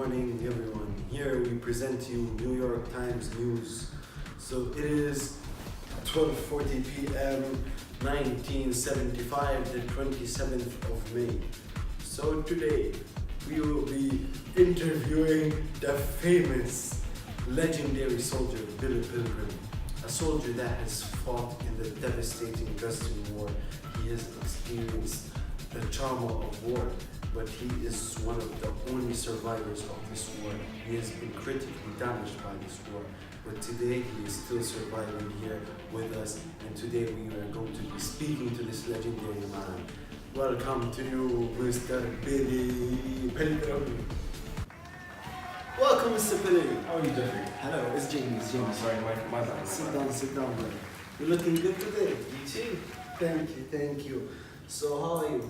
morning, everyone. Here we present to you New York Times news. So it is 12:40 p.m. 1975, the 27th of May. So today we will be interviewing the famous, legendary soldier Billy Pilgrim, a soldier that has fought in the devastating Dresden War. He has experienced the trauma of war, but he is one of the only survivors of this war. He has been critically damaged by this war, but today he is still surviving here with us, and today we are going to be speaking to this legendary man. Welcome to you, Mr. Billy Pilgrim. Welcome, Mr. Pilgrim. How are you doing? Hello, it's Jamie. Oh, sorry, my bad. Sit down, brother. You're looking good today. You too. Thank you. So how are you?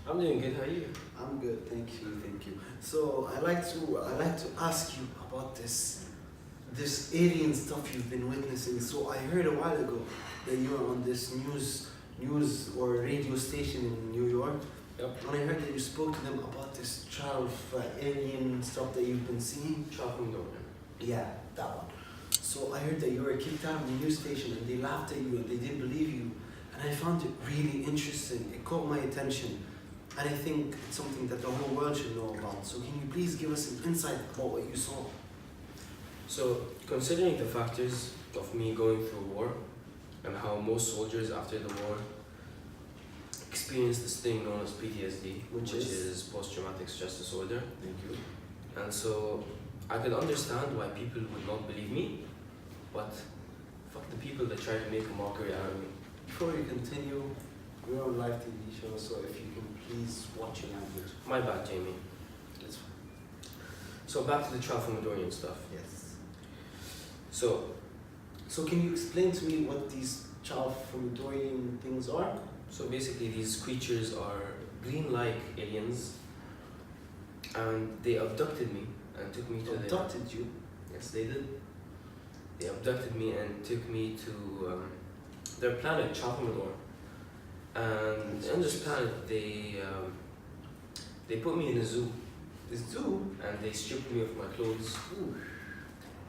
I'm doing good. How are you? I'm good, thank you. So I like to ask you about this alien stuff you've been witnessing. So I heard a while ago that you were on this news or radio station in New York. Yep. And I heard that you spoke to them about this 12 alien stuff that you've been seeing. Chopping door. Yeah, that one. So I heard that you were kicked out of the news station and they laughed at you and they didn't believe you. And I found it really interesting. It caught my attention. And I think it's something that the whole world should know about. So can you please give us an insight about what you saw? So, considering the factors of me going through war and how most soldiers after the war experience this thing known as PTSD, which is post-traumatic stress disorder. Thank you. And so, I could understand why people would not believe me, but fuck the people that try to make a mockery out of me. Before you continue, we're on live TV show, so if you can please watch your language. My bad, Jamie. That's fine. So, back to the Tralfamadorian stuff. Yes. So, So can you explain to me what these Tralfamadorian things are? So basically these creatures are green-like aliens and they abducted me and took me to Abducted you? Yes, they did. They abducted me and took me to their planet, Tralfamador. And on this planet they put me in a zoo. The zoo? And they stripped me of my clothes. Ooh.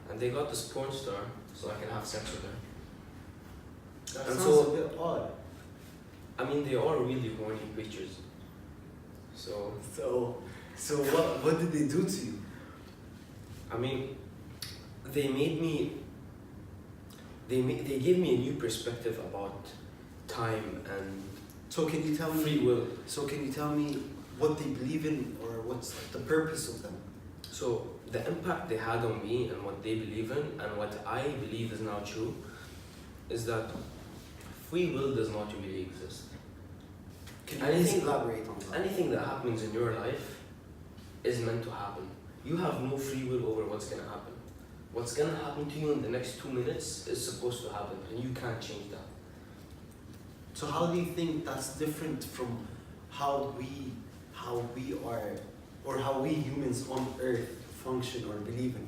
And they got this porn star so I can have sex with her. That And sounds so- a bit odd. I mean, they are really horny creatures. So, So what did they do to you? I mean, they made me. They gave me a new perspective about time and So can you tell me free will. So can you tell me what they believe in or what's the purpose of them? So the impact they had on me and what they believe in and what I believe is now true is that free will does not really exist. Can you Anything- please elaborate on that? Anything that happens in your life is meant to happen. You have no free will over what's gonna happen. What's gonna happen to you in the next 2 minutes is supposed to happen and you can't change that. So how do you think that's different from how we are or how we humans on Earth function or believe in?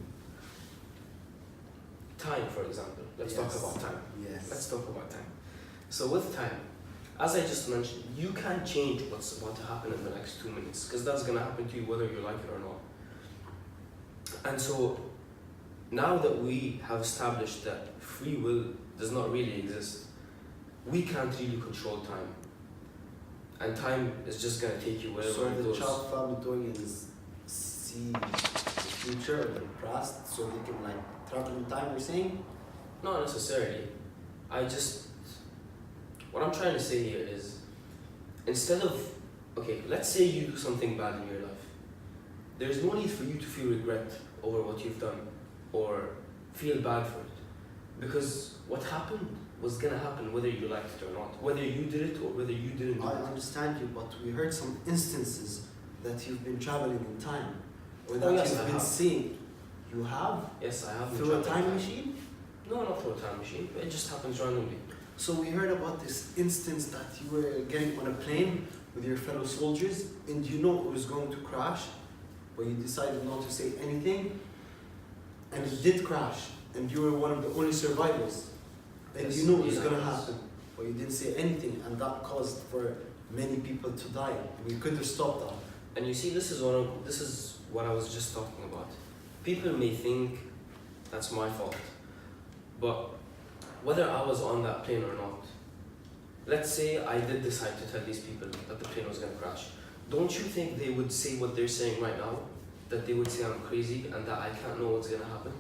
Time, for example. Let's talk Yes. about time. Yes. Let's talk about time. So with time, as I just mentioned, you can't change what's about to happen in the next 2 minutes because that's gonna happen to you whether you like it or not. And so now that we have established that free will does not really exist, we can't really control time. And time is just gonna take you wherever So it the goes. Tralfamadorians see the future or the past so they can like travel in time, you're saying? Not necessarily. What I'm trying to say here is, instead of, okay, let's say you do something bad in your life. There's no need for you to feel regret over what you've done or feel bad for it. Because what happened was gonna happen whether you liked it or not. Whether you did it or whether you didn't do I it. understand you, but we heard some instances that you've been traveling in time or Oh, that yes, you've I been have. seeing. You have? Yes, I have been Through a traveling time machine? No, not through a time machine. It just happens randomly. So we heard about this instance that you were getting on a plane with your fellow soldiers and you know it was going to crash, but you decided not to say anything and it did crash and you were one of the only survivors and Yes, you knew it was yes, going to yes. happen, but you didn't say anything and that caused for many people to die and you could have stopped that. And you see, this is what I was just talking about. People may think that's my fault, but whether I was on that plane or not, let's say I did decide to tell these people that the plane was gonna crash. Don't you think they would say what they're saying right now? That they would say I'm crazy and that I can't know what's gonna happen?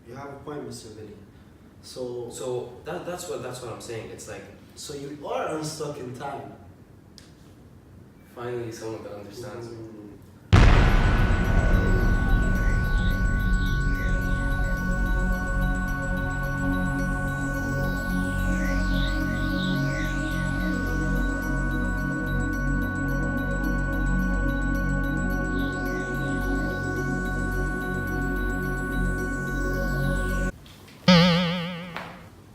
You have a point, Mr. Billy. So that's what I'm saying. It's like, So you are unstuck in time. finally someone that understands me.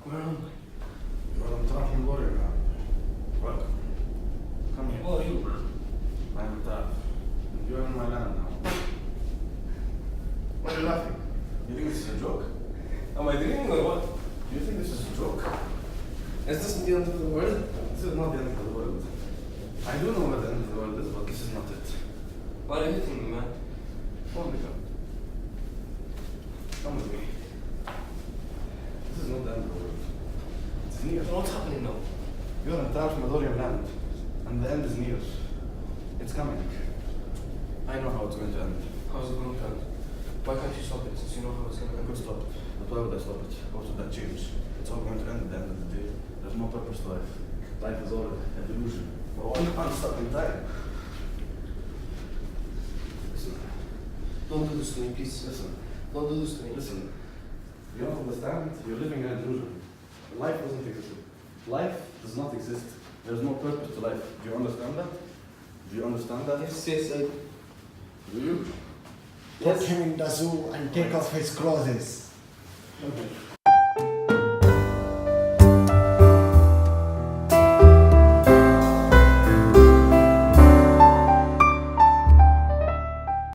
Where am I? Well, I'm talking lawyer now. What? Come here. Who are you, man? I'm tough. You're in my land now. Why are you laughing? You think this is a joke? Am I dreaming or what? Do you think this is a joke? Is this the end of the world? This is not the end of the world. I do know what the end of the world is, but this is not it. Why are you hitting me, man? Come with me. Come with me. This is not the end of the world. It's near. What's happening now? You're in Taj Madorian land, and the end is near. It's coming. I know how it's going to end. How's it going to end? Why can't you stop it since you know how it's going to I end? could stop it, but why would I stop it? What would that change? It's all going to end at the end of the day. There's no purpose to life. Life is all a delusion. We're all unstuck in time. Listen, Don't do this to me, please. listen, Don't do this to me. listen. You don't understand? You're living in a delusion. Life doesn't exist. Life does not exist. There's no purpose to life. Do you understand that? Do you understand that? Yes, yes, I... Do you? Put him in the zoo and take off his clothes. Okay.